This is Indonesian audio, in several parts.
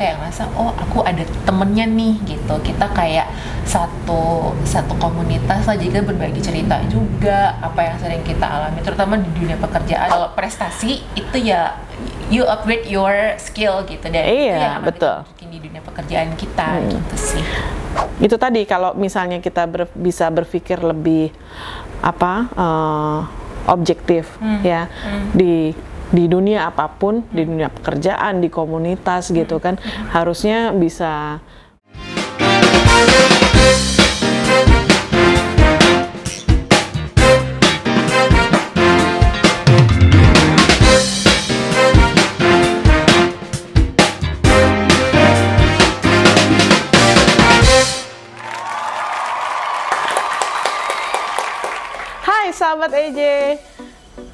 kayak ngerasa oh aku ada temennya nih gitu, kita kayak satu komunitas lah, jadi berbagi cerita juga apa yang sering kita alami terutama di dunia pekerjaan. Kalau prestasi itu ya you upgrade your skill gitu, dan itu yang akan betul. kita tunjukin di dunia pekerjaan kita gitu sih. Itu tadi kalau misalnya kita bisa berpikir lebih objektif ya di dunia apapun, di dunia pekerjaan, di komunitas gitu kan, harusnya bisa. Hai sahabat EJ,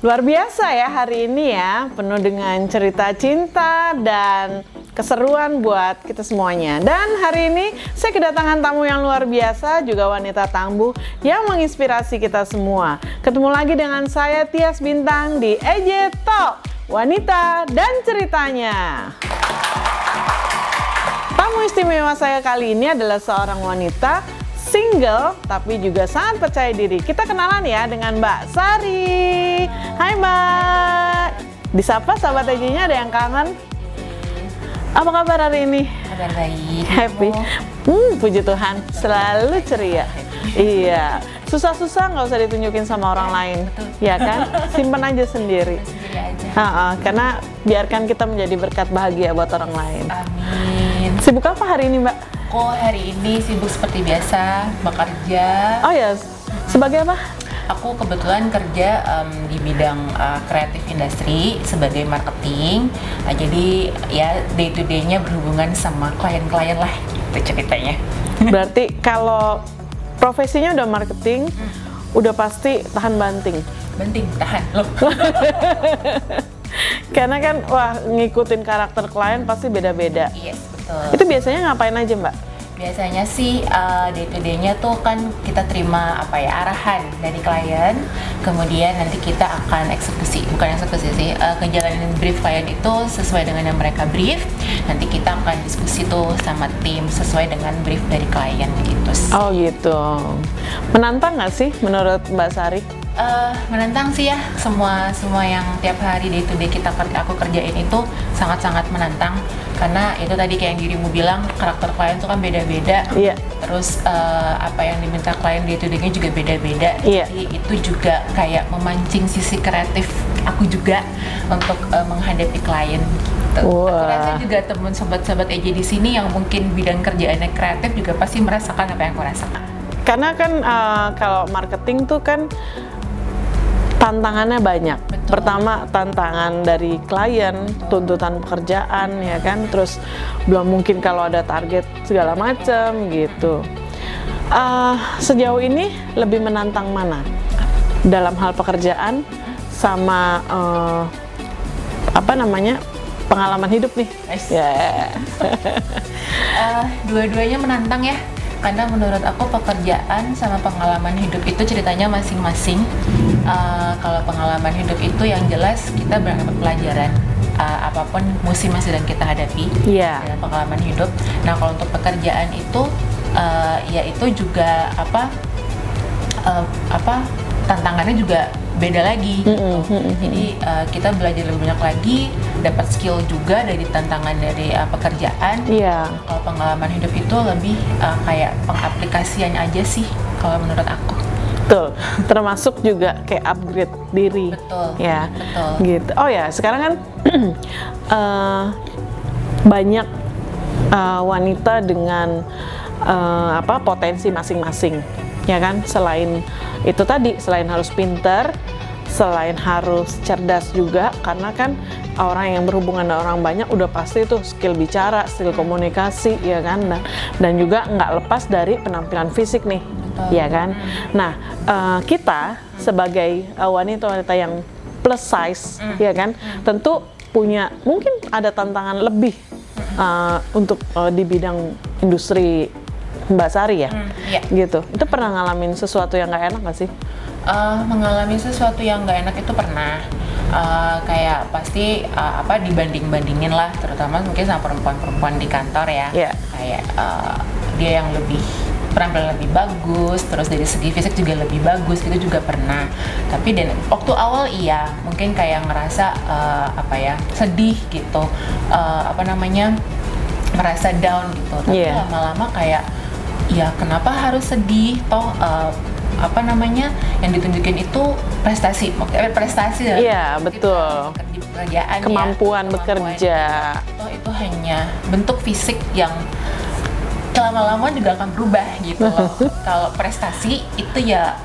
luar biasa ya hari ini ya, penuh dengan cerita cinta dan keseruan buat kita semuanya. Dan hari ini saya kedatangan tamu yang luar biasa, juga wanita tangguh yang menginspirasi kita semua. Ketemu lagi dengan saya Tias Bintang di EJ Talk, wanita dan ceritanya. Tamu istimewa saya kali ini adalah seorang wanita single tapi juga sangat percaya diri. Kita kenalan ya dengan Mbak Sari. Hai Mbak. Disapa sahabat EJ-nya, ada yang kangen? Apa kabar hari ini? Kabar baik. Happy. Puji Tuhan, selalu ceria. Iya. Susah-susah nggak usah ditunjukin sama orang lain, ya kan? Simpen aja sendiri. Sendiri aja. Karena biarkan kita menjadi berkat bahagia buat orang lain. Amin. Sibuk apa hari ini Mbak? Kok hari ini sibuk seperti biasa, bekerja. Oh ya, sebagai apa? Aku kebetulan kerja di bidang kreatif industri sebagai marketing. Jadi ya day to day-nya berhubungan sama klien-klien lah, gitu ceritanya. Berarti kalau profesinya udah marketing, udah pasti tahan banting. Banting, tahan loh. Karena kan wah ngikutin karakter klien pasti beda-beda. Yes, betul. Itu biasanya ngapain aja Mbak? Biasanya sih day to day-nya tuh kan kita terima arahan dari klien, kemudian nanti kita akan bukan eksekusi sih, ngejalanin brief klien itu sesuai dengan yang mereka brief. Nanti kita akan diskusi tuh sama tim sesuai dengan brief dari klien gitu sih. Oh gitu. Menantang nggak sih menurut Mbak Sari? Menantang sih ya, semua yang tiap hari day to day aku kerjain itu sangat-sangat menantang, karena itu tadi kayak yang dirimu bilang, karakter klien tuh kan beda-beda. Iya. Terus apa yang diminta klien day to day-nya juga beda-beda. Iya. Jadi itu juga kayak memancing sisi kreatif aku juga untuk menghadapi klien gitu. Wah. Aku rasa juga teman sobat-sobat EJ di sini yang mungkin bidang kerjaannya kreatif juga pasti merasakan apa yang aku rasakan. Karena kan kalau marketing tuh kan tantangannya banyak. Betul. Pertama tantangan dari klien, tuntutan pekerjaan ya kan, terus belum mungkin kalau ada target segala macam gitu. Sejauh ini lebih menantang mana? Dalam hal pekerjaan sama pengalaman hidup nih? Yeah. Dua-duanya menantang ya. Karena menurut aku pekerjaan sama pengalaman hidup itu ceritanya masing-masing. Kalau pengalaman hidup itu yang jelas kita berdapat pelajaran apapun musim yang sedang kita hadapi dalam pengalaman hidup. Nah kalau untuk pekerjaan itu ya itu juga tantangannya juga beda lagi gitu. Jadi kita belajar lebih banyak lagi, dapat skill juga dari tantangan dari pekerjaan. Kalau pengalaman hidup itu lebih kayak pengaplikasian aja sih kalau menurut aku. Betul, termasuk juga kayak upgrade diri. Betul. Ya, betul. Gitu. Oh ya, sekarang kan banyak wanita dengan potensi masing-masing, ya kan? Selain itu tadi, selain harus pinter, selain harus cerdas juga, karena kan orang yang berhubungan dengan orang banyak udah pasti tuh skill bicara, skill komunikasi, ya kan? Dan juga nggak lepas dari penampilan fisik nih, ya kan? Nah, kita sebagai wanita-wanita yang plus size, ya kan, tentu punya mungkin ada tantangan lebih untuk di bidang industri Mbak Sari ya, gitu. Itu pernah ngalamin sesuatu yang nggak enak nggak sih? Mengalami sesuatu yang nggak enak itu pernah. Kayak pasti apa dibanding-bandingin lah, terutama mungkin sama perempuan-perempuan di kantor ya. Kayak dia yang lebih penampilan lebih bagus, terus dari segi fisik juga lebih bagus, itu juga pernah. Tapi dan waktu awal iya, mungkin kayak ngerasa apa ya, sedih gitu, apa namanya, merasa down gitu. Tapi lama-lama kayak, ya kenapa harus sedih, toh apa namanya, yang ditunjukin itu prestasi dalam betul, pekerjaan, kemampuan bekerja. Toh itu hanya bentuk fisik yang lama-lama juga akan berubah gitu loh. Kalau prestasi itu ya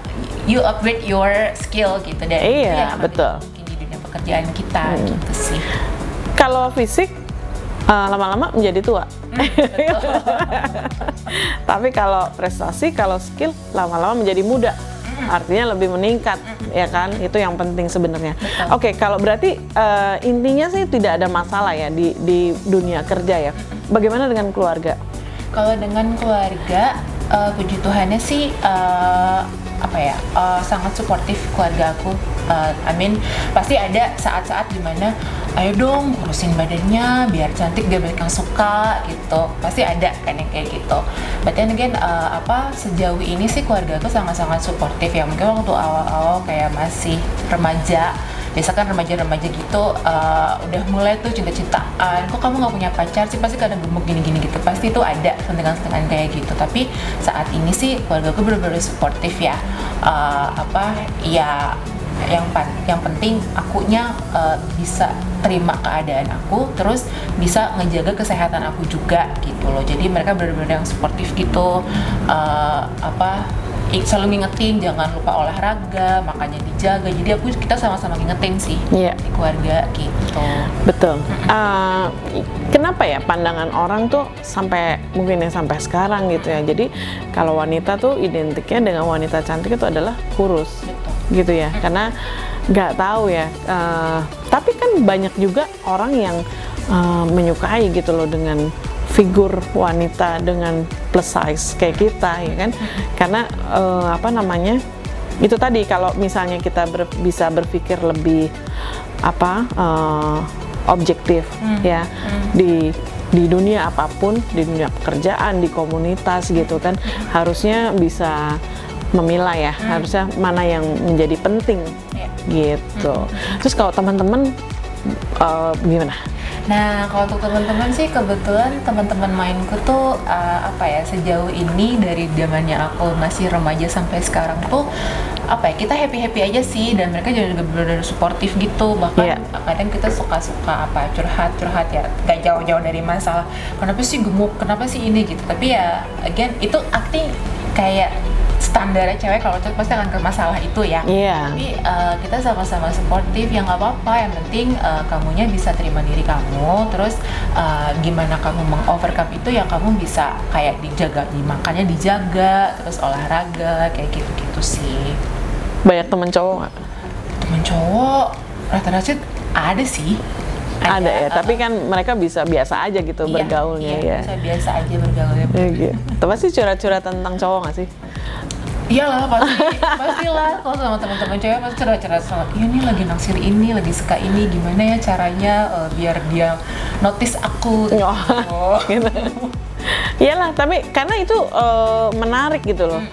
you upgrade your skill gitu, dan itu yang betul mungkin di dunia pekerjaan kita gitu sih. Kalau fisik lama-lama menjadi tua. Tapi kalau prestasi, kalau skill lama-lama menjadi muda. Artinya lebih meningkat, ya kan? Itu yang penting sebenarnya. Oke, kalau berarti intinya sih tidak ada masalah ya di dunia kerja ya. Bagaimana dengan keluarga? Kalau dengan keluarga, puji Tuhannya sih apa ya, sangat suportif keluarga aku. I mean, pasti ada saat-saat dimana ayo dong kurusin badannya biar cantik, biar banyak yang suka gitu. Pasti ada kan yang kayak gitu. But then again, apa, sejauh ini sih keluarga aku sangat-sangat suportif ya. Mungkin waktu awal-awal kayak masih remaja, biasa kan remaja-remaja gitu, udah mulai tuh cinta-cintaan, kok kamu nggak punya pacar sih, pasti kadang gemuk gini-gini gitu, pasti itu ada sentengan-sentengan kayak gitu. Tapi saat ini sih keluarga aku benar-benar suportif ya. Apa ya, yang penting akunya bisa terima keadaan aku, terus bisa ngejaga kesehatan aku juga gitu loh. Jadi mereka benar-benar yang suportif gitu, apa, selalu ngingetin jangan lupa olahraga, makanya dijaga. Jadi kita sama-sama ngingetin sih di keluarga gitu. Betul. Kenapa ya pandangan orang tuh sampai mungkin yang sampai sekarang gitu ya. Jadi kalau wanita tuh identiknya dengan wanita cantik itu adalah kurus. Gitu ya. Karena nggak tahu ya. Tapi kan banyak juga orang yang menyukai gitu loh dengan figur wanita dengan plus size kayak kita, ya kan? Karena apa namanya, itu tadi kalau misalnya kita bisa berpikir lebih apa, objektif ya, di dunia apapun, di dunia pekerjaan, di komunitas gitu kan, harusnya bisa memilah ya, harusnya mana yang menjadi penting gitu. Terus kalau teman-teman gimana? Nah, kalau untuk teman-teman sih kebetulan teman-teman mainku tuh apa ya, sejauh ini dari zamannya aku masih remaja sampai sekarang tuh apa ya, kita happy aja sih, dan mereka juga benar-benar suportif gitu. Bahkan kadang kita suka apa curhat ya, gak jauh-jauh dari masalah kenapa sih gemuk, kenapa sih ini gitu. Tapi ya again itu acting kayak standarnya cewek, kalau cewek pasti akan ke masalah itu ya. Tapi kita sama-sama suportif, ya nggak apa-apa, yang penting kamunya bisa terima diri kamu, terus gimana kamu mengovercome itu ya, kamu bisa kayak dijaga, makannya dijaga, terus olahraga kayak gitu-gitu sih. Banyak temen cowok nggak? Temen cowok rata-rata sih ada sih. Ada ya, tapi kan mereka bisa biasa aja gitu bergaulnya ya. Bisa biasa aja bergaulnya. Gitu. Pasti curhat-curhat tentang cowok nggak sih? Iyalah, pastilah. Kalau sama teman-teman cewek pasti curhat-curhat soal, iya nih lagi naksir ini, lagi suka ini, gimana ya caranya biar dia notice aku. Gitu. Iyalah, tapi karena itu menarik gitu loh.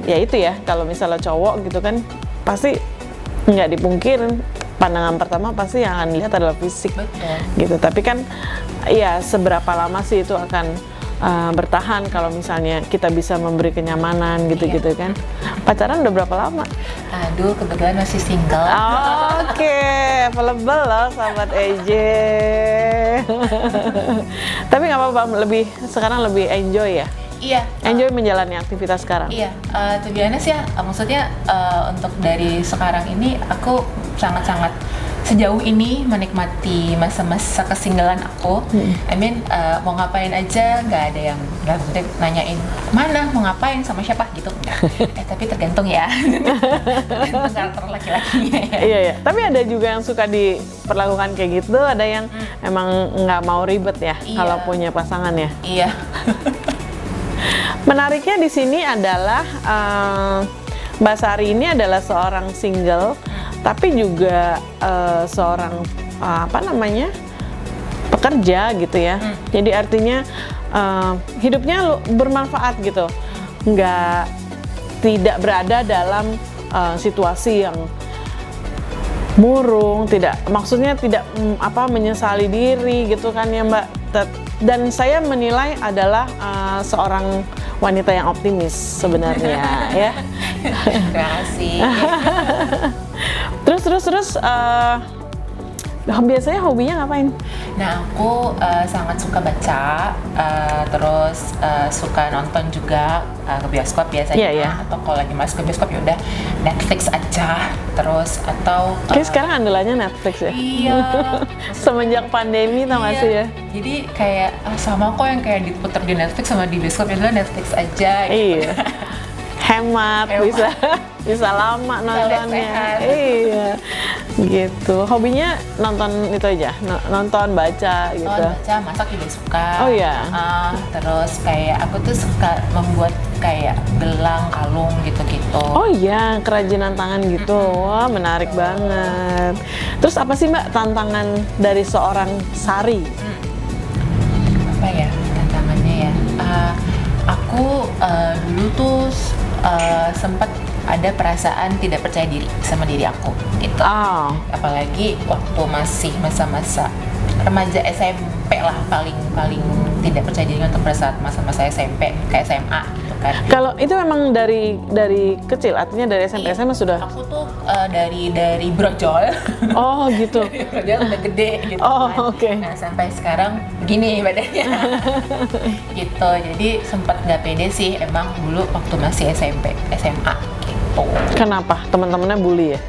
Ya itu ya, kalau misalnya cowok gitu kan pasti nggak dipungkirin, pandangan pertama pasti yang akan dilihat adalah fisik. Betul. Gitu. Tapi kan ya seberapa lama sih itu akan bertahan kalau misalnya kita bisa memberi kenyamanan gitu-gitu kan. Pacaran udah berapa lama? Aduh, kebetulan masih single. Oke, available loh sahabat EJ. Tapi nggak apa-apa, sekarang lebih enjoy ya? Iya. Enjoy menjalani aktivitas sekarang? Iya, to be honest ya, maksudnya untuk dari sekarang ini aku sangat-sangat sejauh ini menikmati masa-masa kesinggalan aku. I mean, mau ngapain aja, nggak ada yang nanyain mana, mau ngapain, sama siapa gitu. Tapi tergantung ya, tergantung karakter laki-lakinya ya. Iya, tapi ada juga yang suka diperlakukan kayak gitu, ada yang emang nggak mau ribet ya kalau punya pasangan ya. Iya. Menariknya di sini adalah Mbak Sari ini adalah seorang single tapi juga seorang apa namanya, pekerja gitu ya. Jadi artinya hidupnya bermanfaat gitu, tidak berada dalam situasi yang murung, maksudnya tidak menyesali diri gitu kan ya Mbak. Dan saya menilai adalah seorang wanita yang optimis sebenarnya ya. Terima kasih. Terus biasanya hobinya ngapain? Nah, aku sangat suka baca, terus suka nonton juga ke bioskop biasanya. Atau kalau lagi masuk ke bioskop ya udah Netflix aja, terus atau kayak sekarang andalannya Netflix ya. Iya. Semenjak pandemi tau gak sih ya? Jadi kayak sama kok yang kayak diputer di Netflix sama di bioskop ya udah Netflix aja gitu. Iya. Hemat. bisa lama nontonnya. Iya. Gitu. Hobinya nonton itu aja, nonton, baca gitu. Baca, masak juga suka. Oh iya. Terus kayak aku tuh suka membuat kayak gelang, kalung gitu-gitu. Oh iya, kerajinan tangan gitu. Wah, menarik banget. Terus apa sih Mbak tantangan dari seorang Sari? Apa ya tantangannya ya? Aku dulu tuh sempat ada perasaan tidak percaya diri sama diri aku gitu. Apalagi waktu masih masa-masa remaja SMP lah, paling tidak percaya diri untuk pada saat masa-masa SMP kayak SMA gitu kan. Kalau itu memang dari kecil, artinya dari SMP SMA sudah? Aku tuh dari brojol. Oh gitu. Brojol udah gede gitu kan. Oke. Nah sampai sekarang begini badannya. Gitu. Jadi sempat nggak pede sih emang dulu waktu masih SMP SMA gitu. Kenapa? Teman-temannya bully ya?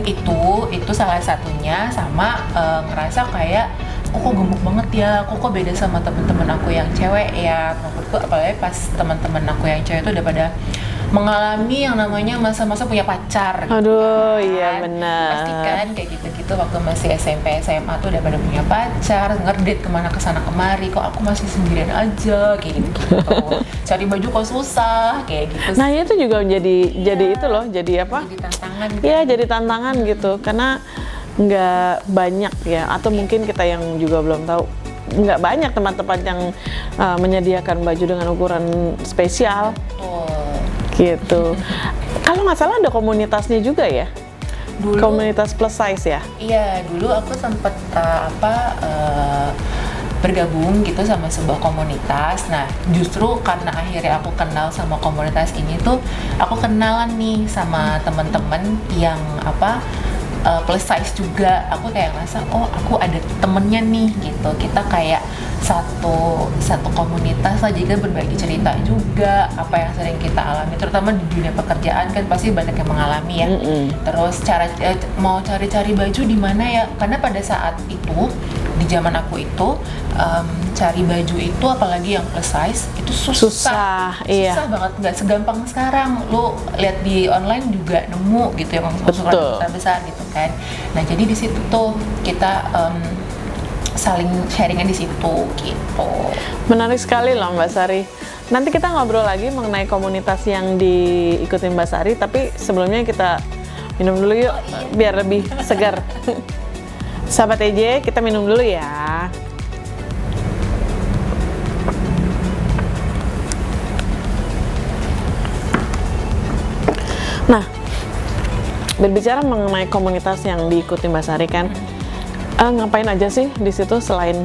Itu salah satunya, sama ngerasa kayak kok gemuk banget ya, kok beda sama temen-temen aku yang cewek ya. Menurutku apalagi pas teman-teman aku yang cewek itu udah pada mengalami yang namanya masa-masa punya pacar. Aduh, gitu, iya benar. Pasti kan kayak gitu-gitu waktu masih SMP SMA tuh udah pada punya pacar, ngerdate kemana kesana kemari, kok aku masih sendirian aja kayak gitu. Cari baju kok susah kayak gitu. Nah itu juga jadi itu loh, jadi apa? Jadi tantangan. Iya gitu. Jadi tantangan gitu, karena nggak banyak ya, atau mungkin kita yang juga belum tahu, nggak banyak tempat-tempat yang menyediakan baju dengan ukuran spesial. Gitu. Kalau nggak salah ada komunitasnya juga ya? Dulu, komunitas plus size ya? Iya, dulu aku sempat bergabung gitu sama sebuah komunitas. Nah, justru karena akhirnya aku kenal sama komunitas ini tuh, aku kenalan nih sama teman-teman yang plus size juga. Aku kayak ngerasa, oh aku ada temennya nih gitu. Kita kayak satu komunitas lah, jadi berbagi cerita juga apa yang sering kita alami, terutama di dunia pekerjaan kan pasti banyak yang mengalami ya. Terus mau cari-cari baju di mana ya, karena pada saat itu di zaman aku itu cari baju itu apalagi yang plus size itu susah iya. Banget, nggak segampang sekarang lo lihat di online juga nemu gitu yang ukuran besar gitu kan. Nah jadi di situ tuh kita saling sharingan di situ gitu. Menarik sekali loh Mbak Sari. Nanti kita ngobrol lagi mengenai komunitas yang diikuti Mbak Sari, tapi sebelumnya kita minum dulu yuk, biar lebih segar. Sahabat EJ, kita minum dulu ya. Nah, berbicara mengenai komunitas yang diikuti Mbak Sari kan, ngapain aja sih di situ selain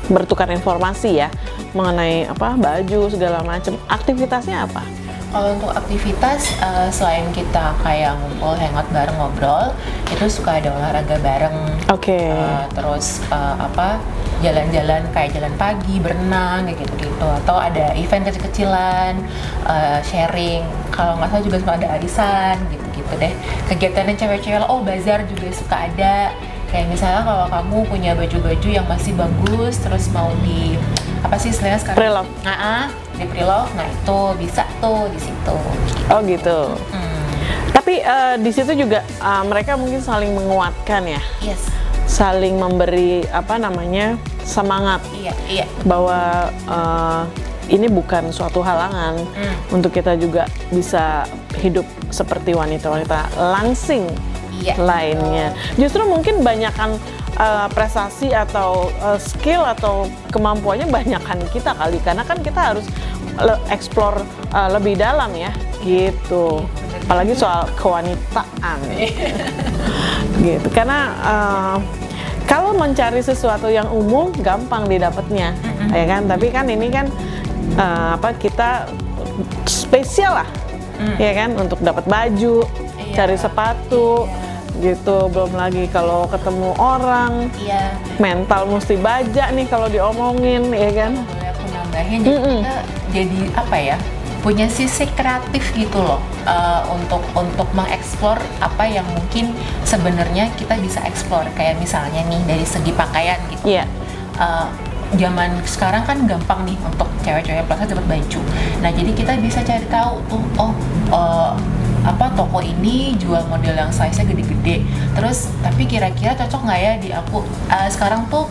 bertukar informasi ya mengenai baju segala macam? Aktivitasnya apa? Kalau untuk aktivitas selain kita kayak ngumpul, hangout bareng, ngobrol, itu suka ada olahraga bareng. Oke. Terus jalan-jalan kayak jalan pagi, berenang kayak gitu-gitu, atau ada event kecil-kecilan, sharing. Kalau nggak salah juga suka ada arisan gitu-gitu deh. Kegiatannya cewek-cewek, bazar juga suka ada. Kayak misalnya kalau kamu punya baju-baju yang masih bagus, terus mau di istilahnya sekarang? Pre-love. Di pre-love, nah itu bisa tuh di situ. Oh gitu. Tapi di situ juga mereka mungkin saling menguatkan ya. Yes. Saling memberi semangat. Iya. Bahwa ini bukan suatu halangan untuk kita juga bisa hidup seperti wanita-wanita langsing. lainnya. Justru mungkin banyakan prestasi atau skill atau kemampuannya banyakan kita kali, karena kan kita harus explore lebih dalam ya, gitu. Apalagi soal kewanitaan, gitu. Karena kalau mencari sesuatu yang umum gampang didapatnya, ya kan. Tapi kan ini kan kita spesial lah, ya kan, untuk dapat baju, cari sepatu. Gitu, belum lagi kalau ketemu orang, mental mesti baja nih kalau diomongin, ya kan. Boleh aku nambahin, kita jadi apa ya, punya sisi kreatif gitu loh, untuk mengeksplor apa yang mungkin sebenarnya kita bisa eksplor, kayak misalnya nih dari segi pakaian gitu. Zaman sekarang kan gampang nih untuk cewek-cewek plus dapat baju. Nah, jadi kita bisa cari tahu tuh, toko ini jual model yang size-nya gede-gede. Terus tapi kira-kira cocok nggak ya di aku? Sekarang tuh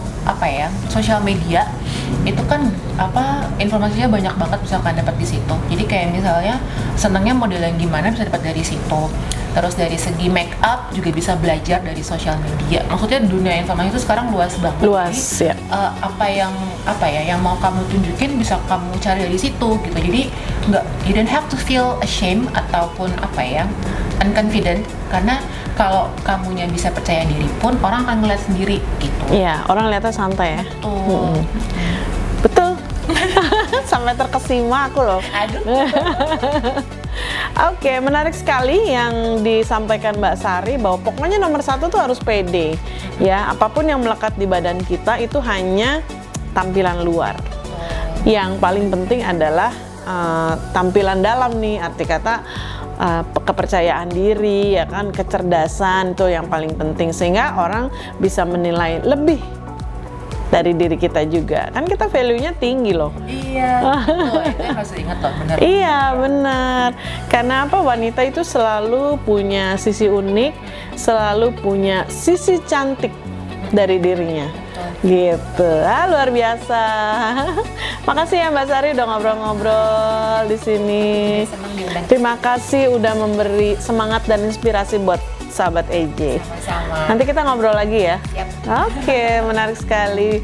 sosial media itu kan informasinya banyak banget bisa kalian dapat di situ. Jadi kayak misalnya senangnya model yang gimana bisa dapat dari situ. Terus dari segi make up juga bisa belajar dari sosial media. Maksudnya dunia informasi itu sekarang luas banget. Jadi, yang mau kamu tunjukin bisa kamu cari dari situ gitu. Jadi you don't have to feel ashamed ataupun unconfident, karena kalau kamunya bisa percaya diri pun orang akan ngeliat sendiri gitu. Iya, orang lihatnya santai ya. Betul. Sampai terkesima aku loh. Aduh. Oke, menarik sekali yang disampaikan Mbak Sari, bahwa pokoknya nomor satu tuh harus pede. Ya, apapun yang melekat di badan kita itu hanya tampilan luar. Yang paling penting adalah tampilan dalam nih, arti kata kepercayaan diri, ya kan, kecerdasan itu yang paling penting, sehingga orang bisa menilai lebih dari diri kita juga. Kan kita value-nya tinggi loh. Iya, itu yang harus diingat loh, benar. Iya, benar. Karena wanita itu selalu punya sisi unik, selalu punya sisi cantik dari dirinya. Gitu. Luar biasa. Makasih ya Mbak Sari udah ngobrol-ngobrol di sini. Terima kasih udah memberi semangat dan inspirasi buat sahabat EJ. Sama-sama. Nanti kita ngobrol lagi ya. Oke, menarik sekali.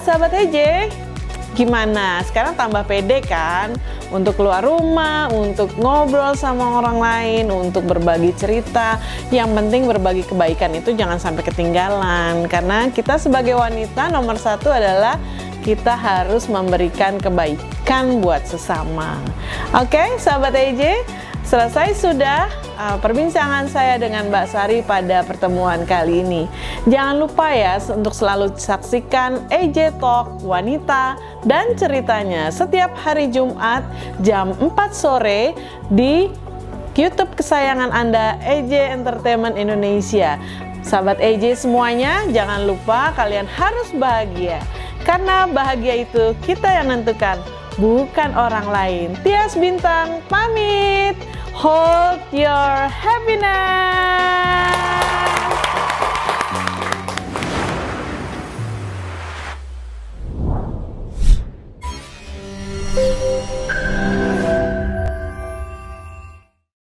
Sahabat EJ, gimana? Sekarang tambah pede kan untuk keluar rumah, untuk ngobrol sama orang lain, untuk berbagi cerita. Yang penting berbagi kebaikan itu jangan sampai ketinggalan, karena kita sebagai wanita nomor satu adalah kita harus memberikan kebaikan buat sesama. Oke, sahabat EJ, selesai sudah perbincangan saya dengan Mbak Sari pada pertemuan kali ini. Jangan lupa ya untuk selalu saksikan EJ Talk Wanita dan ceritanya setiap hari Jumat jam 4 sore di YouTube kesayangan Anda, EJ Entertainment Indonesia. Sahabat EJ semuanya, jangan lupa kalian harus bahagia, karena bahagia itu kita yang nentukan, bukan orang lain. Tias Bintang pamit. Hold your happiness.